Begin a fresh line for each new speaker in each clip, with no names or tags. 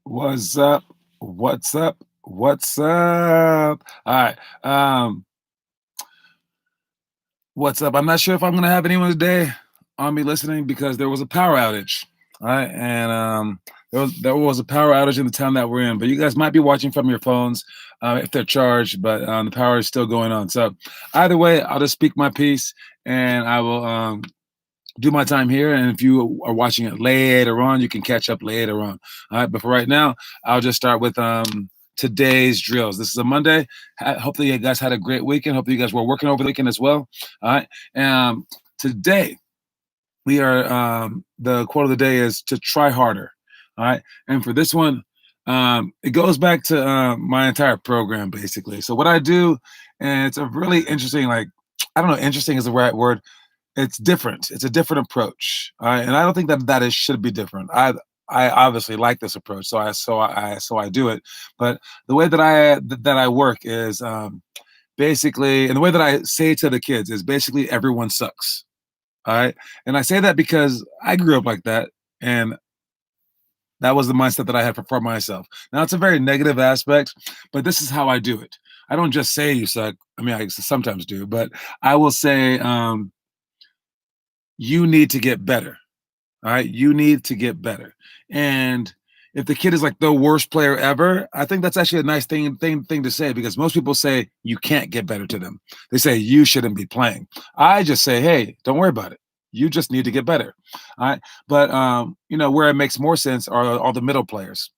What's up? What's up? What's up? All right. What's up? I'm not sure if I'm gonna have anyone today on me listening because there was a power outage. All right, and there was a power outage in the town that we're in. But you guys might be watching from your phones if they're charged, but the power is still going on. So either way, I'll just speak my piece, and I will do my time here. And if you are watching it later on, you can catch up later on. All right. But for right now, I'll just start with today's drills. This is a Monday. Hopefully, you guys had a great weekend. Hopefully, you guys were working over the weekend as well. All right. Today, we are the quote of the day is to try harder. All right. And for this one, it goes back to my entire program, basically. So, what I do, and it's a really interesting, like, I don't know, interesting is the right word. It's different. It's a different approach, and I don't think that is should be different. I obviously like this approach, so I do it. But the way that I work is basically, and the way that I say to the kids is basically everyone sucks. All right, and I say that because I grew up like that, and that was the mindset that I had for myself. Now it's a very negative aspect, but this is how I do it. I don't just say you suck. I mean, I sometimes do, but I will say. You need to get better. All right. You need to get better. And if the kid is like the worst player ever, I think that's actually a nice thing to say because most people say you can't get better to them. They say you shouldn't be playing. I just say, hey, don't worry about it. You just need to get better. All right. But where it makes more sense are all the middle players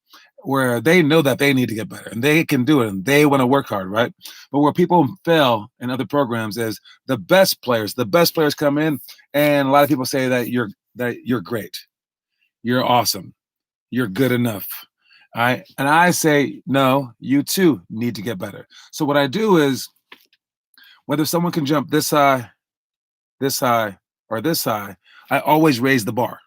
where they know that they need to get better and they can do it and they want to work hard, right? But where people fail in other programs is the best players come in and a lot of people say that you're great, you're awesome, you're good enough. All right. And I say, no, you too need to get better. So what I do is whether someone can jump this high, or this high, I always raise the bar.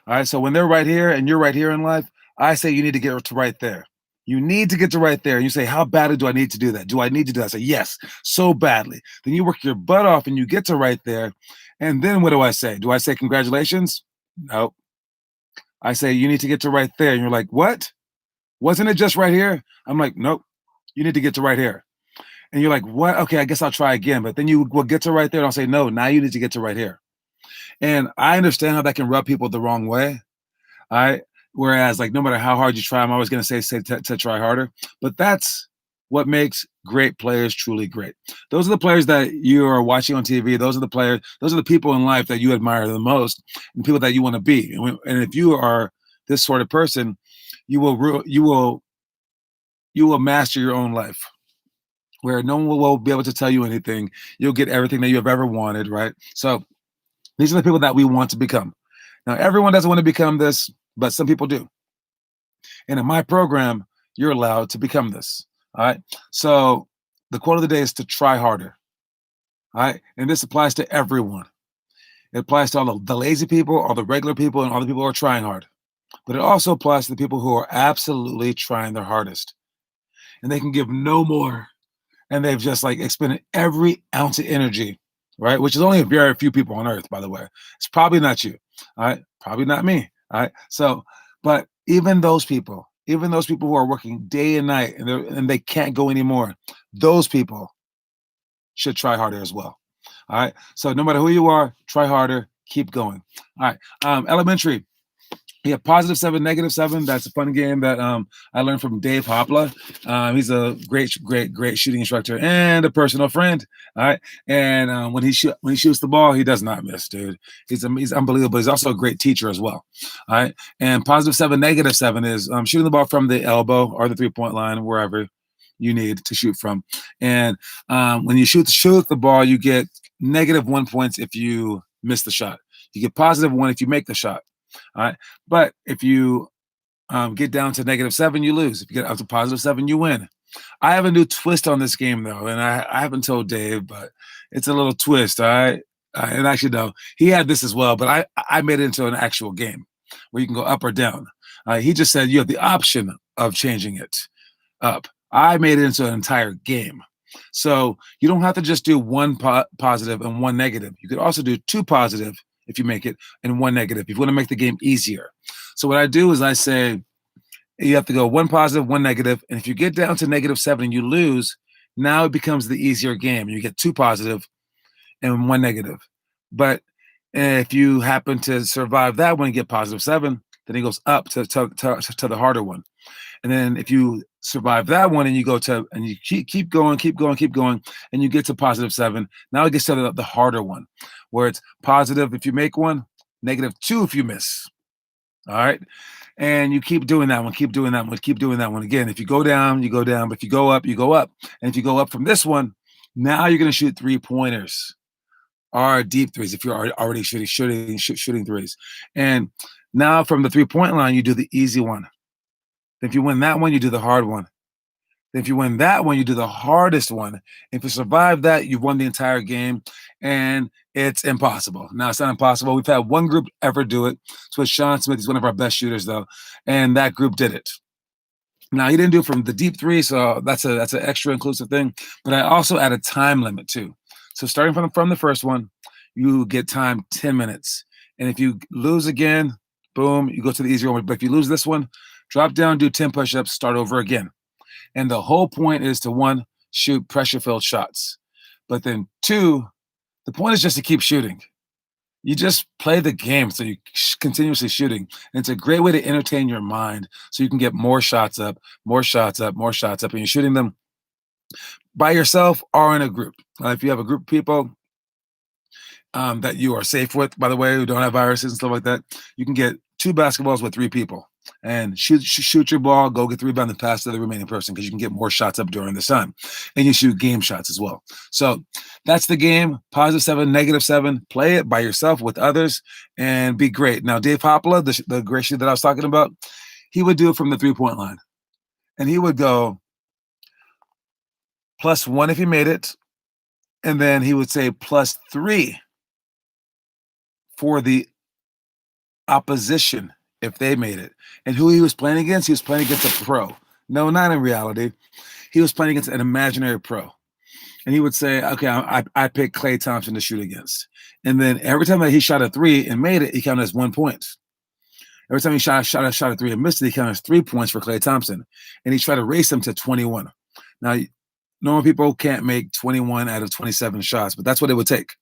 All right. So when they're right here and you're right here in life, I say you need to get to right there. You need to get to right there. You say, how badly do I need to do that? Do I need to do that? I say, yes, so badly. Then you work your butt off and you get to right there. And then what do I say? Do I say congratulations? No. I say you need to get to right there. And you're like, what? Wasn't it just right here? I'm like, nope. You need to get to right here. And you're like, what? Okay, I guess I'll try again. But then you will get to right there. And I'll say, no, now you need to get to right here. And I understand how that can rub people the wrong way. I Whereas like no matter how hard you try, I'm always going to say to try harder. But that's what makes great players truly great. Those are the players that you are watching on TV. Those are the players. Those are the people in life that you admire the most, and people that you want to be. And if you are this sort of person, you will master your own life, where no one will be able to tell you anything. You'll get everything that you have ever wanted. Right. So these are the people that we want to become. Now, everyone doesn't want to become this, but some people do. And in my program, you're allowed to become this. All right. So the quote of the day is to try harder. All right. And this applies to everyone. It applies to all the lazy people, all the regular people, and all the people who are trying hard. But it also applies to the people who are absolutely trying their hardest. And they can give no more. And they've just like expended every ounce of energy, right? Which is only a very few people on earth, by the way. It's probably not you. All right. Probably not me. All right. So, but even those people who are working day and night and they can't go anymore, those people should try harder as well. All right. So no matter who you are, try harder, keep going. All right. Elementary. Yeah, +7, -7. That's a fun game that I learned from Dave Hopla. He's a great shooting instructor and a personal friend. All right, and when he shoots the ball, he does not miss, dude. He's unbelievable. He's also a great teacher as well. All right, and +7, -7 is shooting the ball from the elbow or the 3-point line, wherever you need to shoot from. And when you shoot the ball, you get -1 points if you miss the shot. You get +1 if you make the shot. All right. But if you get down to -7, you lose. If you get up to +7, you win. I have a new twist on this game, though, and I haven't told Dave, but it's a little twist. All right. And actually, no, he had this as well, but I made it into an actual game where you can go up or down. He just said you have the option of changing it up. I made it into an entire game. So you don't have to just do one positive and one negative. You could also do two positive if you make it and one negative if you want to make the game easier. So what I do is I say You have to go one positive, one negative, and if you get down to -7 and you lose, now it becomes the easier game. You get two positive and one negative. But if you happen to survive that one and get +7, then it goes up to the harder one. And then if you survive that one and you go to and you keep going, keep going, keep going, and you get to +7, now it gets to the harder one, where it's positive if you make one, -2 if you miss. All right. And you keep doing that one, keep doing that one, keep doing that one. Again, if you go down, you go down. But if you go up, you go up. And if you go up from this one, now you're going to shoot 3-pointers or deep threes if you're already shooting threes. And now from the 3-point line, you do the easy one. If you win that one, you do the hard one. If you win that one, you do the hardest one. If you survive that, you've won the entire game, and it's impossible. Now, it's not impossible. We've had one group ever do it. It's with Sean Smith. He's one of our best shooters, though, and that group did it. Now, he didn't do it from the deep three, so that's an extra inclusive thing. But I also add a time limit too. So starting from the first one, you get time 10 minutes, and if you lose again, boom, you go to the easier one. But if you lose this one, drop down, do 10 push-ups, start over again. And the whole point is to one, shoot pressure filled shots. But then two, the point is just to keep shooting. You just play the game so you continuously shooting. And it's a great way to entertain your mind so you can get more shots up, more shots up, more shots up. And you're shooting them by yourself or in a group. If you have a group of people that you are safe with, by the way, who don't have viruses and stuff like that, you can get 2 basketballs with 3 people and shoot your ball, go get the rebound, and pass to the remaining person because you can get more shots up during the sun. And you shoot game shots as well. So that's the game. +7, -7. Play it by yourself with others and be great. Now, Dave Hopla, the great shooter that I was talking about, he would do it from the 3-point line. And he would go +1 if he made it. And then he would say +3 for the opposition if they made it. And who he was playing against? He was playing against a pro. No, not in reality. He was playing against an imaginary pro. And he would say, okay, I picked Klay Thompson to shoot against. And then every time that he shot a 3 and made it, he counted as 1 point. Every time he shot a 3 and missed it, he counted as 3 points for Klay Thompson. And he tried to race him to 21. Now, normal people can't make 21 out of 27 shots, but that's what it would take.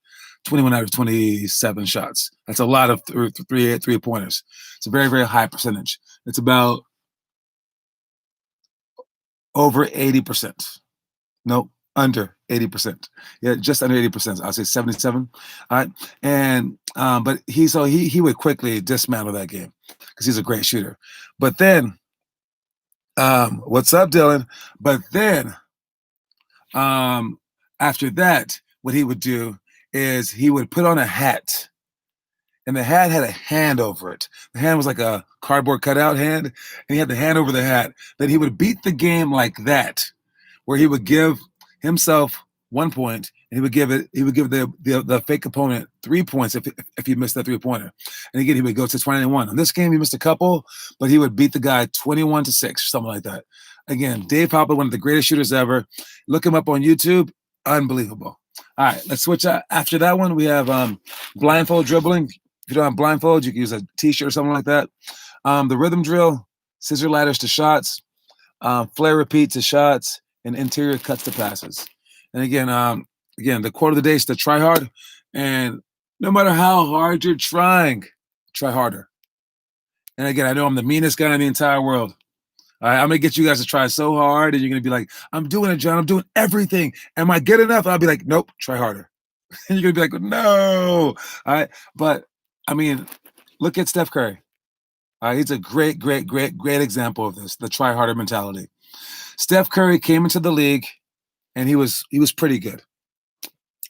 21 out of 27 shots. That's a lot of three-pointers. It's a very, very high percentage. It's about over 80%. Nope, under 80%. Yeah, just under 80%. I'll say 77. All right. And but he would quickly dismantle that game because he's a great shooter. But then, what's up, Dylan? But then after that, what he would do is he would put on a hat, and the hat had a hand over it. The hand was like a cardboard cutout hand, and he had the hand over the hat. Then he would beat the game like that, where he would give himself 1 point, and he would give the fake opponent 3 points if he missed that 3-pointer. And again, he would go to 21. On this game, he missed a couple, but he would beat the guy 21-6, something like that. Again, Dave Hopper, one of the greatest shooters ever. Look him up on YouTube. Unbelievable. All right, let's switch out. After that one, we have blindfold dribbling. If you don't have blindfold, you can use a T-shirt or something like that. The rhythm drill, scissor ladders to shots, flare repeat to shots, and interior cuts to passes. And again, the quote of the day is to try hard. And no matter how hard you're trying, try harder. And again, I know I'm the meanest guy in the entire world. All right, I'm gonna get you guys to try so hard, and you're gonna be like, "I'm doing it, John. I'm doing everything. Am I good enough?" And I'll be like, "Nope, try harder." And you're gonna be like, "No." All right, but I mean, look at Steph Curry. All right, he's a great, great, great, great example of this, the try harder mentality. Steph Curry came into the league, and he was pretty good,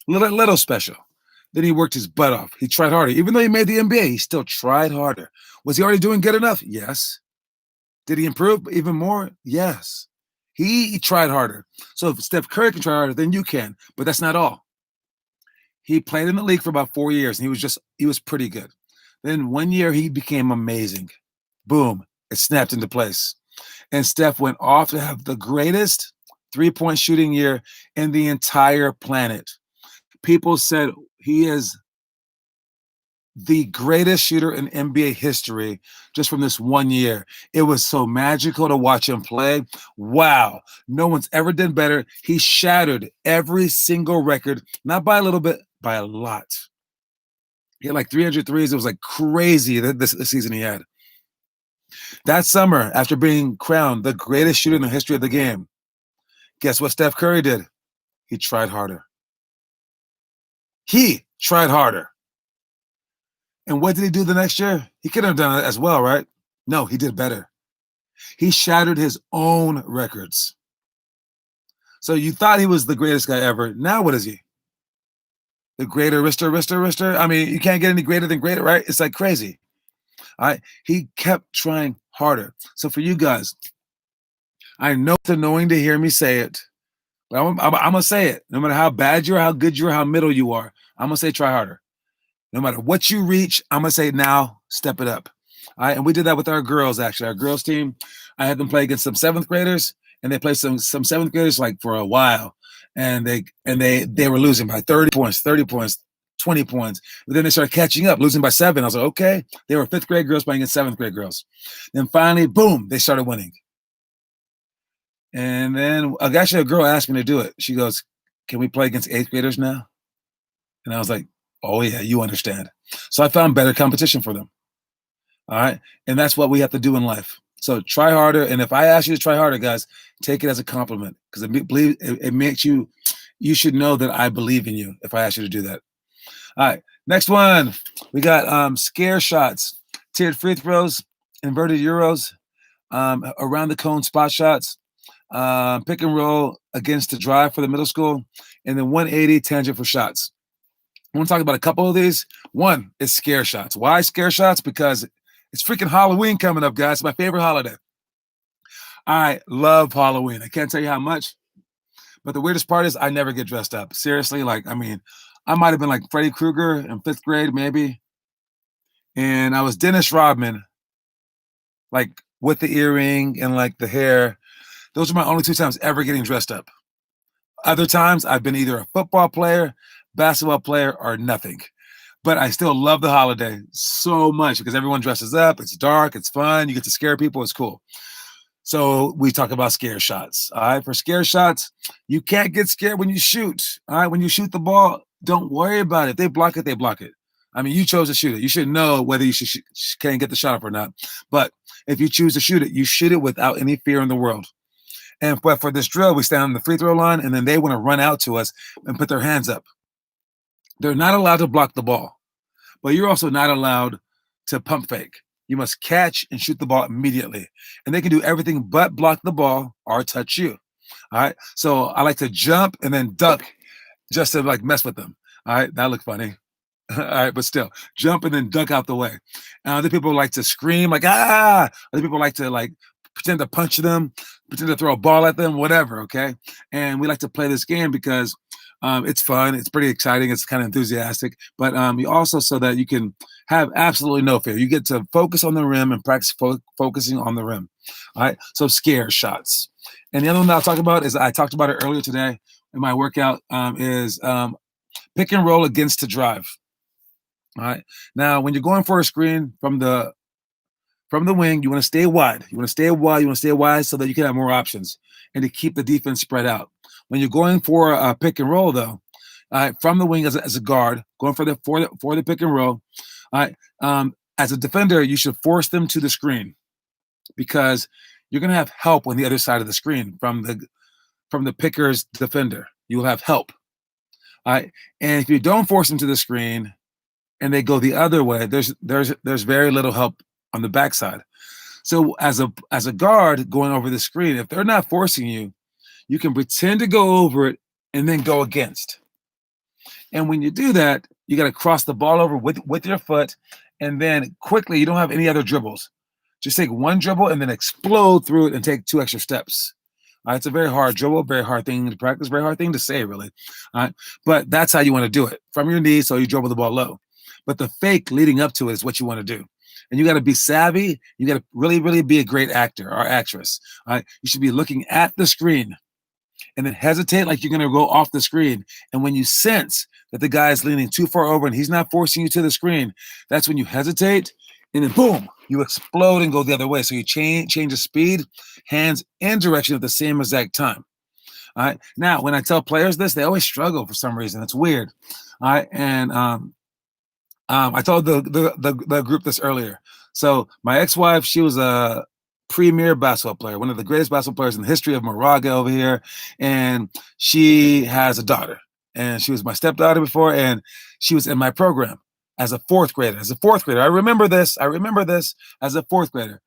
little special. Then he worked his butt off. He tried harder, even though he made the NBA. He still tried harder. Was he already doing good enough? Yes. Did he improve even more? Yes. He tried harder. So if Steph Curry can try harder, then you can. But that's not all. He played in the league for about 4 years, and he was pretty good. Then 1 year he became amazing. Boom, it snapped into place. And Steph went off to have the greatest 3-point shooting year in the entire planet. People said he is the greatest shooter in NBA history just from this one year. It was so magical to watch him play. Wow. No one's ever done better. He shattered every single record, not by a little bit, by a lot. He had like 300 threes. It was like crazy this season he had. That summer, after being crowned the greatest shooter in the history of the game, guess what Steph Curry did? He tried harder. He tried harder. And what did he do the next year? He could have done it as well, right? No, he did better. He shattered his own records. So you thought he was the greatest guy ever. Now what is he? The greater wrister. I mean, you can't get any greater than greater, right? It's like crazy. All right. He kept trying harder. So for you guys, I know it's annoying to hear me say it, but I'm going to say it. No matter how bad you are, how good you are, how middle you are, I'm going to say try harder. No matter what you reach, I'm going to say now, step it up. All right. And we did that with our girls, actually. Our girls team, I had them play against some seventh graders, and they played some seventh graders like for a while. And they were losing by 30 points, 20 points. But then they started catching up, losing by 7. I was like, okay. They were fifth grade girls playing against seventh grade girls. Then finally, boom, they started winning. And then actually a girl asked me to do it. She goes, can we play against eighth graders now? And I was like, oh, yeah, you understand. So I found better competition for them. All right. And that's what we have to do in life. So try harder. And if I ask you to try harder, guys, take it as a compliment because it makes you should know that I believe in you if I ask you to do that. All right. Next one. We got scare shots, tiered free throws, inverted euros, around the cone spot shots, pick and roll against the drive for the middle school, and then 180 tangent for shots. I want to talk about a couple of these. One is scare shots. Why scare shots? Because it's freaking Halloween coming up, guys. It's my favorite holiday. I love Halloween. I can't tell you how much. But the weirdest part is I never get dressed up. Seriously, like, I mean, I might have been like Freddy Krueger in 5th grade, maybe. And I was Dennis Rodman, like with the earring and like the hair. Those are my only 2 times ever getting dressed up. Other times I've been either a football player, basketball player, or nothing. But I still love the holiday so much because everyone dresses up. It's dark. It's fun. You get to scare people. It's cool. So we talk about scare shots. All right. For scare shots, you can't get scared when you shoot. All right. When you shoot the ball, don't worry about it. If they block it, they block it. I mean, you chose to shoot it. You should know whether you can get the shot up or not. But if you choose to shoot it, you shoot it without any fear in the world. And but for this drill, we stand on the free throw line, and then they want to run out to us and put their hands up. They're not allowed to block the ball, but you're also not allowed to pump fake. You must catch and shoot the ball immediately. And they can do everything but block the ball or touch you. All right. So I like to jump and then duck just to like mess with them. All right. That looked funny. All right. But still, jump and then duck out the way. And other people like to scream like, ah. Other people like to like pretend to punch them, pretend to throw a ball at them, whatever. Okay. And we like to play this game because it's fun. It's pretty exciting. It's kind of enthusiastic, but you also so that you can have absolutely no fear. You get to focus on the rim and practice focusing on the rim. All right. So scare shots. And the other one that I'll talk about is I talked about it earlier today in my workout is pick and roll against the drive. All right. Now, when you're going for a screen from the wing, you want to stay wide. You want to stay wide so that you can have more options and to keep the defense spread out. When you're going for a pick and roll, though, from the wing as a guard, going for the pick and roll, as a defender, you should force them to the screen because you're going to have help on the other side of the screen from the picker's defender. You will have help. All right, and if you don't force them to the screen and they go the other way, there's very little help on the backside. So as a guard going over the screen, if they're not forcing you, you can pretend to go over it and then go against. And when you do that, you got to cross the ball over with your foot, and then quickly, you don't have any other dribbles. Just take one dribble and then explode through it and take 2 extra steps. It's a very hard dribble, very hard thing to practice, very hard thing to say, really. But that's how you want to do it, from your knees, so you dribble the ball low. But the fake leading up to it is what you want to do. And you got to be savvy. You got to really, really be a great actor or actress. You should be looking at the screen. and then hesitate like you're going to go off the screen. And when you sense that the guy is leaning too far over and he's not forcing you to the screen, that's when you hesitate, and then boom, you explode and go the other way. So you change the speed, hands, and direction at the same exact time. All right. Now, when I tell players this, they always struggle for some reason. It's weird. All right. And I told the group this earlier. So my ex-wife, she was a premier basketball player, one of the greatest basketball players in the history of Moraga over here. And she has a daughter. And she was my stepdaughter before, and she was in my program as a fourth grader. I remember this. As a fourth grader.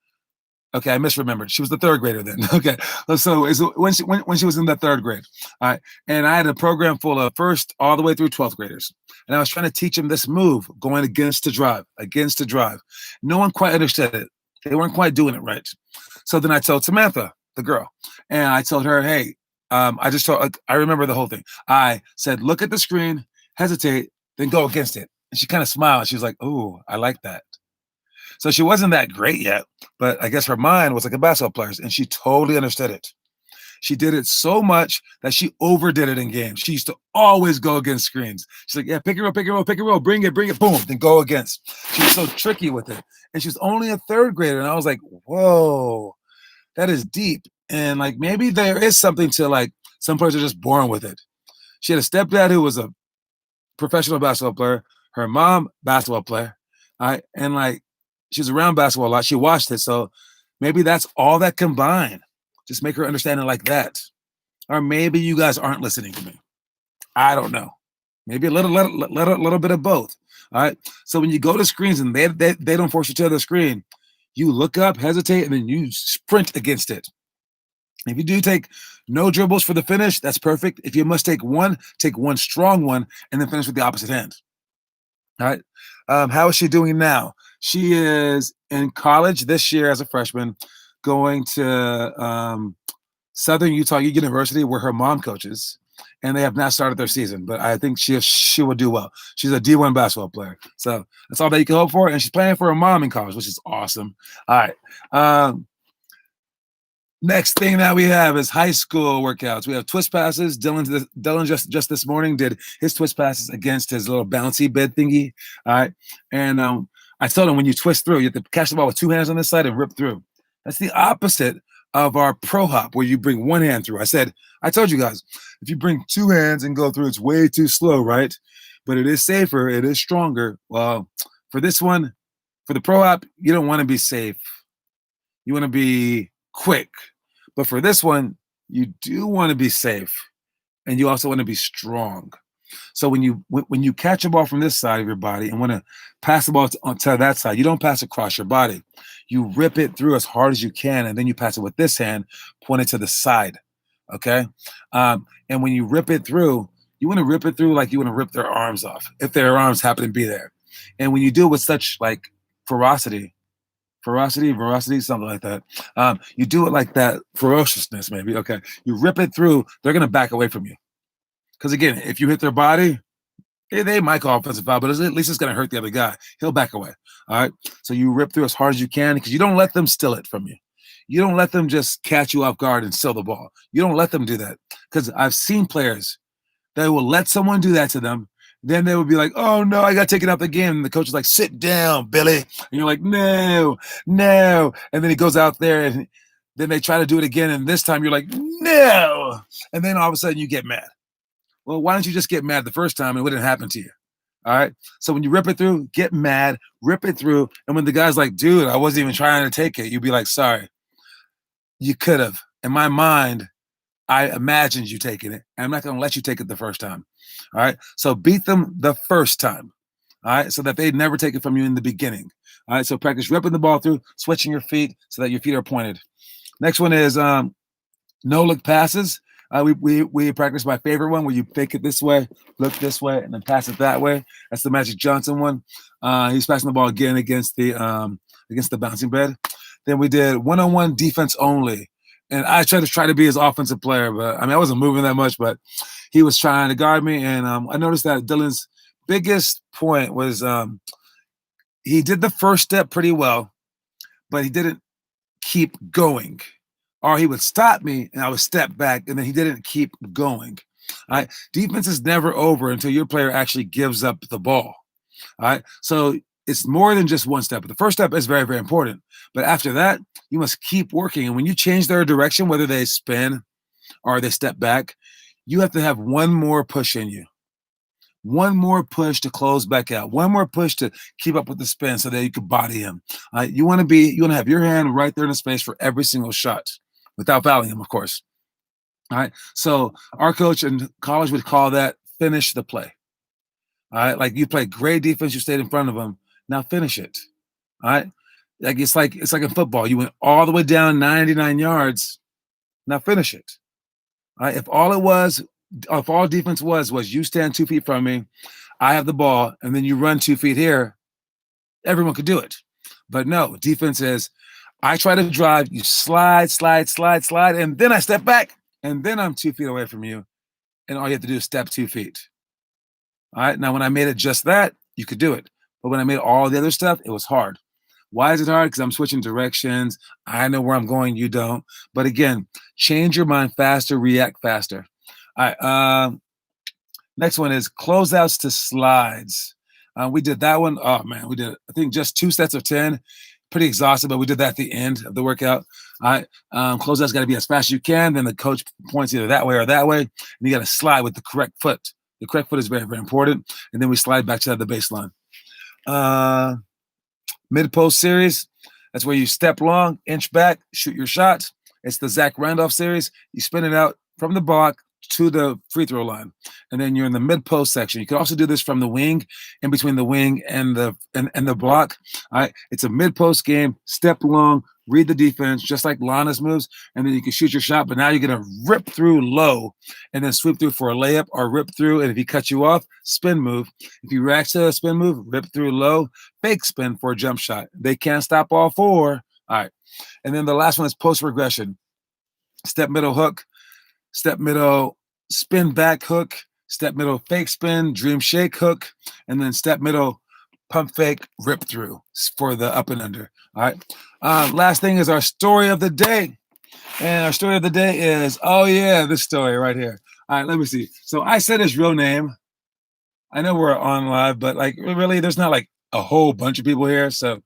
Okay, I misremembered. She was the third grader then. Okay, so it's when she was in the third grade. All right, and I had a program full of first all the way through 12th graders, and I was trying to teach them this move, going against the drive. No one quite understood it. They weren't quite doing it right. So then I told Samantha, the girl, and I told her, hey, I remember the whole thing. I said, look at the screen, hesitate, then go against it. And she kind of smiled. She was like, "Ooh, I like that." So she wasn't that great yet, but I guess her mind was like a basketball player's, and she totally understood it. She did it so much that she overdid it in games. She used to always go against screens. She's like, yeah, pick and roll, bring it, boom, then go against. She was so tricky with it. And she was only a third grader. And I was like, whoa, that is deep. And like maybe there is something to like some players are just born with it. She had a stepdad who was a professional basketball player, her mom, basketball player. All right. And like she was around basketball a lot. She watched it. So maybe that's all that combined. Just make her understand it like that. Or maybe you guys aren't listening to me. I don't know. Maybe a little bit of both. All right. So when you go to screens and they don't force you to the screen, you look up, hesitate, and then you sprint against it. If you do take no dribbles for the finish, that's perfect. If you must take one strong one, and then finish with the opposite hand. All right. How is she doing now? She is in college this year as a freshman, going to Southern Utah University, where her mom coaches, and they have not started their season. But I think she will do well. She's a D1 basketball player, so that's all that you can hope for. And she's playing for her mom in college, which is awesome. All right. Next thing that we have is high school workouts. We have twist passes. Dylan just this morning did his twist passes against his little bouncy bed thingy. All right. And I told him when you twist through, you have to catch the ball with two hands on this side and rip through. That's the opposite of our pro hop where you bring one hand through. I told you guys, if you bring two hands and go through, it's way too slow, right? But it is safer. It is stronger. Well, for this one, for the pro hop, you don't want to be safe. You want to be quick. But for this one, you do want to be safe, and you also want to be strong. So when you catch a ball from this side of your body and want to pass the ball to that side, you don't pass across your body. You rip it through as hard as you can, and then you pass it with this hand pointed to the side. Okay, and when you rip it through, you want to rip it through like you want to rip their arms off, if their arms happen to be there. And when you do it with such like ferocity, something like that. You do it like that, ferociousness, maybe. Okay, you rip it through, they're gonna back away from you. Because again, if you hit their body, they might call offensive foul, but at least it's gonna hurt the other guy. He'll back away. All right. So you rip through as hard as you can because you don't let them steal it from you. You don't let them just catch you off guard and steal the ball. You don't let them do that. Because I've seen players that will let someone do that to them. Then they would be like, oh, no, I got to take it out the game. And the coach is like, sit down, Billy. And you're like, no. And then he goes out there and then they try to do it again. And this time you're like, no. And then all of a sudden you get mad. Well, why don't you just get mad the first time and it wouldn't happen to you? All right. So when you rip it through, get mad, rip it through. And when the guy's like, dude, I wasn't even trying to take it, you'd be like, sorry. You could have. In my mind, I imagined you taking it. And I'm not going to let you take it the first time. All right. So beat them the first time. All right. So that they never take it from you in the beginning. All right. So practice ripping the ball through, switching your feet so that your feet are pointed. Next one is no look passes. We practice my favorite one where you fake it this way, look this way, and then pass it that way. That's the Magic Johnson one. He's passing the ball again against the bouncing bed. Then we did one-on-one defense only. And I tried to be his offensive player, but I wasn't moving that much, but he was trying to guard me. And I noticed that Dylan's biggest point was he did the first step pretty well, but he didn't keep going. or he would stop me and I would step back and then he didn't keep going. All right. Defense is never over until your player actually gives up the ball. All right. So it's more than just one step. The first step is very, very important. But after that, you must keep working. And when you change their direction, whether they spin or they step back, you have to have one more push in you. One more push to close back out. One more push to keep up with the spin so that you can body him. You want to have your hand right there in the space for every single shot without fouling him, of course. All right. So our coach in college would call that finish the play. All right. Like you played great defense, you stayed in front of him. Now finish it. All right. Like in football. You went all the way down 99 yards. Now finish it. All right. If all defense was you stand 2 feet from me, I have the ball, and then you run 2 feet here, everyone could do it. But no, defense is I try to drive, you slide, and then I step back, and then I'm 2 feet away from you, and all you have to do is step 2 feet. All right. Now, when I made it just that, you could do it. But when I made all the other stuff, it was hard. Why is it hard? Because I'm switching directions. I know where I'm going. You don't. But again, change your mind faster, react faster. All right. Next one is closeouts to slides. We did that one. Oh, man. We did, I think, just 2 sets of 10. Pretty exhausted, but we did that at the end of the workout. All right. Closeouts got to be as fast as you can. Then the coach points either that way or that way. And you got to slide with the correct foot. The correct foot is very, very important. And then we slide back to the baseline. Mid-post series, that's where you step long, inch back, shoot your shot. It's the Zach Randolph series. You spin it out from the block to the free throw line, and then you're in the mid-post section. You can also do this from the wing, in between the wing and the block. All right, it's a mid-post game. Step long, read the defense, just like Lana's moves, and then you can shoot your shot. But now you're gonna rip through low, and then sweep through for a layup, or rip through. And if he cuts you off, spin move. If you react to a spin move, rip through low, fake spin for a jump shot. They can't stop all 4. All right, and then the last one is post regression. Step middle hook. Step middle, spin back hook, step middle, fake spin, dream shake hook, and then step middle, pump fake, rip through for the up and under. All right. Last thing is our story of the day. And our story of the day is, this story right here. All right, let me see. So I said his real name. I know we're on live, but like really, there's not like a whole bunch of people here. So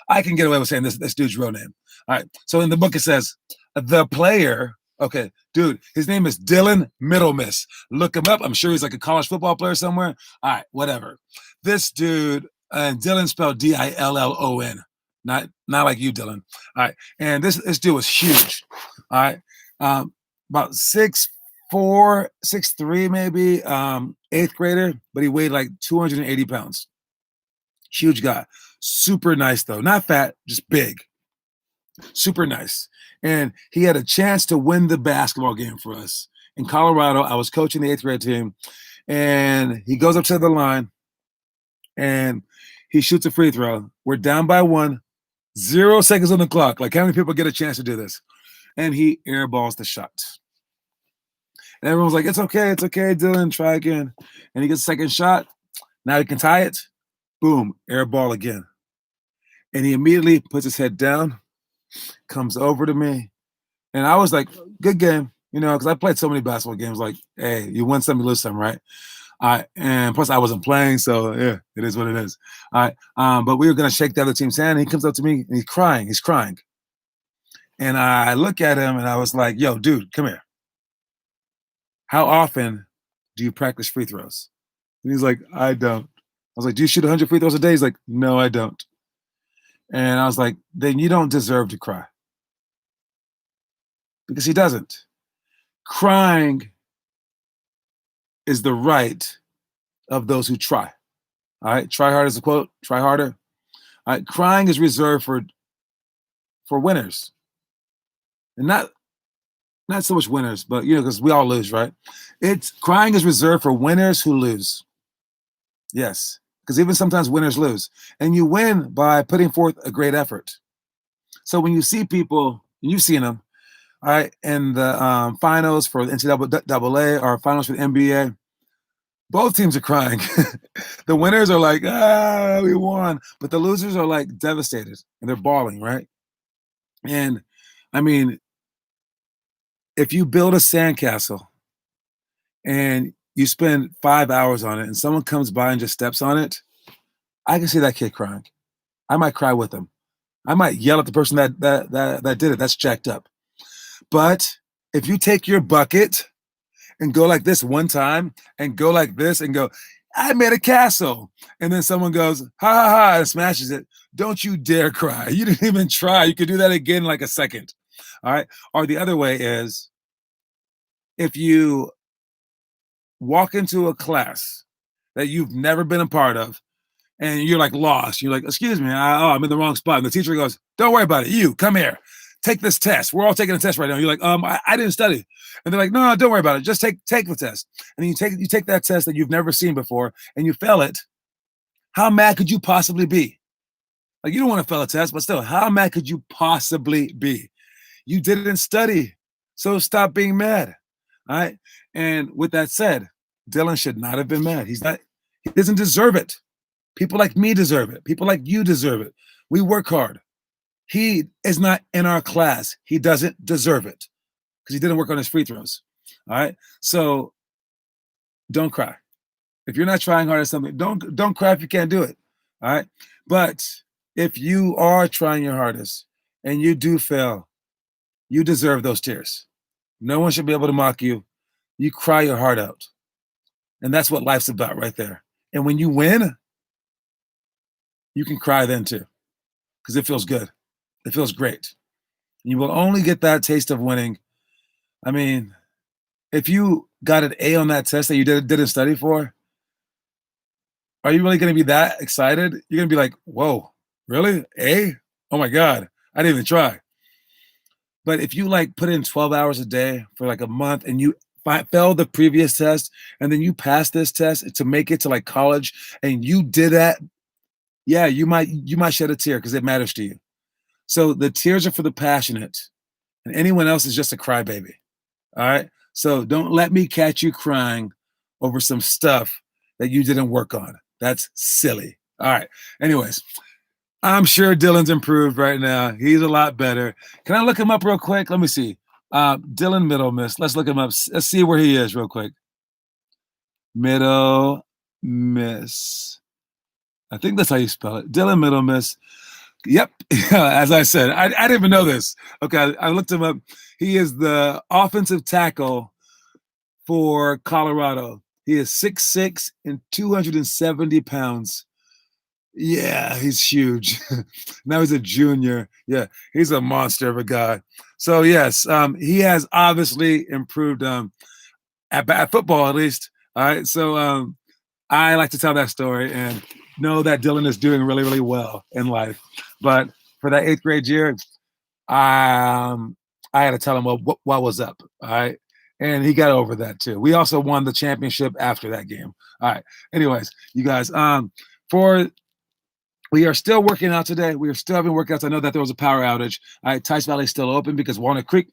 I can get away with saying this dude's real name. All right. So in the book, it says, the player. Okay, dude, his name is Dylan Middlemiss. Look him up. I'm sure he's like a college football player somewhere. All right, whatever. This dude, and Dylan spelled Dillon, not like you, Dylan. All right, and this dude was huge. All right, about 6'4", 6'3", maybe, 8th grader, but he weighed like 280 pounds. Huge guy. Super nice though, not fat, just big. Super nice. And he had a chance to win the basketball game for us. In Colorado, I was coaching the 8th grade team, and he goes up to the line, and he shoots a free throw. We're down by 1, 0 seconds on the clock. Like, how many people get a chance to do this? And he airballs the shot. And everyone's like, it's okay, Dylan, try again. And he gets a second shot. Now he can tie it. Boom, airball again. And he immediately puts his head down, comes over to me, and I was like, good game, because I played so many basketball games. Like, hey, you win some, you lose some, right? And plus I wasn't playing, so yeah, it is what it is. All right, but we were gonna shake the other team's hand, and he comes up to me and he's crying, and I look at him and I was like, yo, dude, come here. How often do you practice free throws? And he's like, I don't. I was like, do you shoot 100 free throws a day? He's like, no, I don't. And I was like, then you don't deserve to cry. Because he doesn't. Crying is the right of those who try. All right. Try hard is a quote. Try harder. All right. Crying is reserved for winners. And not so much winners, but because we all lose, right? Crying is reserved for winners who lose. Yes. Because even sometimes winners lose. And you win by putting forth a great effort. So when you see people, and you've seen them, all right, in the finals for the NCAA or finals for the NBA, both teams are crying. The winners are like, we won. But the losers are like devastated and they're bawling, right? And I mean, If you build a sandcastle and you spend 5 hours on it and someone comes by and just steps on it, I can see that kid crying. I might cry with them. I might yell at the person that did it. That's jacked up. But if you take your bucket and go like this one time and go like this and go, I made a castle. And then someone goes, ha ha ha, and smashes it. Don't you dare cry. You didn't even try. You could do that again in like a second. All right. Or the other way is if you walk into a class that you've never been a part of and you're like lost, you're like, excuse me, I'm in the wrong spot. And the teacher goes, don't worry about it. You come here, take this test. We're all taking a test right now. You're like, I didn't study. And they're like, no, don't worry about it. Just take the test. And you take that test that you've never seen before and you fail it. How mad could you possibly be? Like, you don't want to fail a test, but still, how mad could you possibly be? You didn't study. So stop being mad. All right. And with that said, Dylan should not have been mad. He doesn't deserve it. People like me deserve it. People like you deserve it. We work hard. He is not in our class. He doesn't deserve it because he didn't work on his free throws. All right. So don't cry. If you're not trying hard at something, don't cry if you can't do it. All right. But if you are trying your hardest and you do fail, you deserve those tears. No one should be able to mock you. You cry your heart out. And that's what life's about right there. And when you win, you can cry then too, because it feels good. It feels great. You will only get that taste of winning. I mean, if you got an A on that test that you didn't study for, are you really going to be that excited? You're going to be like, whoa, really? A? Oh my God, I didn't even try. But if you like put in 12 hours a day for like a month and you failed the previous test and then you pass this test to make it to like college and you did that, yeah, you might shed a tear because it matters to you. So the tears are for the passionate, and anyone else is just a crybaby. All right. So don't let me catch you crying over some stuff that you didn't work on. That's silly. All right. Anyways, I'm sure Dylan's improved right now. He's a lot better. Can I look him up real quick? Let me see. Dylan Middle Miss. Let's look him up. Let's see where he is real quick. Middle Miss. I think that's how you spell it. Dylan Middle Miss. Yep. As I said, I didn't even know this. Okay. I looked him up. He is the offensive tackle for Colorado. He is 6'6" and 270 pounds. Yeah, he's huge. Now he's a junior. Yeah, he's a monster of a guy. So yes, he has obviously improved at football at least. All right. So I like to tell that story and know that Dylan is doing really, really well in life. But for that 8th grade year, I had to tell him what was up. All right. And he got over that too. We also won the championship after that game. All right. Anyways, you guys, we are still working out today. We are still having workouts. I know that there was a power outage. All right, Tice Valley is still open because Walnut Creek,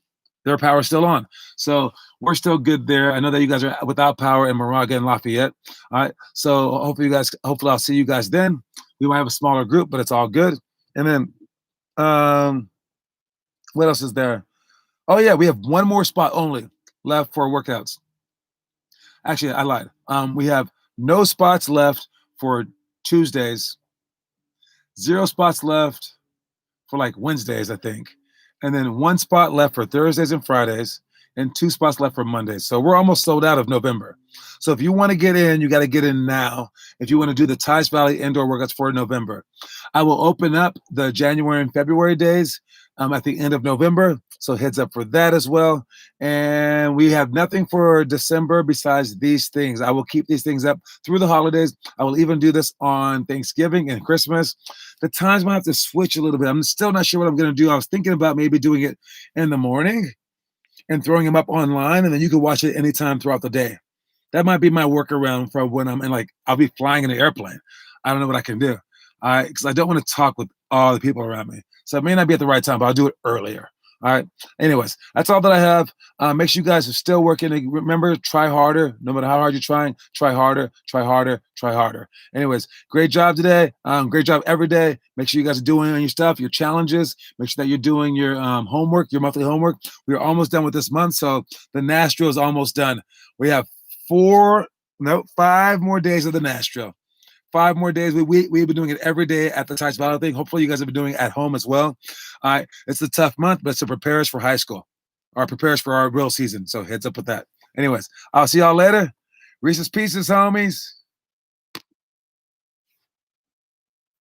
their power is still on. So we're still good there. I know that you guys are without power in Moraga and Lafayette. All right. So hopefully I'll see you guys then. We might have a smaller group, but it's all good. And then what else is there? Oh yeah, we have one more spot only left for workouts. Actually, I lied. We have no spots left for Tuesdays, 0 spots left for like Wednesdays, I think. And then 1 spot left for Thursdays and Fridays, and 2 spots left for Mondays. So we're almost sold out of November. So if you want to get in, you got to get in now. If you want to do the Tice Valley indoor workouts for November, I will open up the January and February days at the end of November. So heads up for that as well. And we have nothing for December besides these things. I will keep these things up through the holidays. I will even do this on Thanksgiving and Christmas. The times might have to switch a little bit. I'm still not sure what I'm going to do. I was thinking about maybe doing it in the morning and throwing them up online, and then you can watch it anytime throughout the day. That might be my workaround for when I'm in, like, I'll be flying in an airplane. I don't know what I can do. Because I don't want to talk with all the people around me. So it may not be at the right time, but I'll do it earlier. All right. Anyways, that's all that I have. Make sure you guys are still working. Remember, try harder. No matter how hard you're trying, try harder, try harder, try harder. Anyways, great job today. Great job every day. Make sure you guys are doing your stuff, your challenges. Make sure that you're doing your homework, your monthly homework. We're almost done with this month, so the Nastro is almost done. We have 5 more days of the Nastro. 5 more days. We've been doing it every day at the Tides Battle thing. Hopefully, you guys have been doing it at home as well. All right. It's a tough month, but it's to prepare us for high school or prepare us for our real season. So heads up with that. Anyways, I'll see y'all later. Reese's Pieces, homies.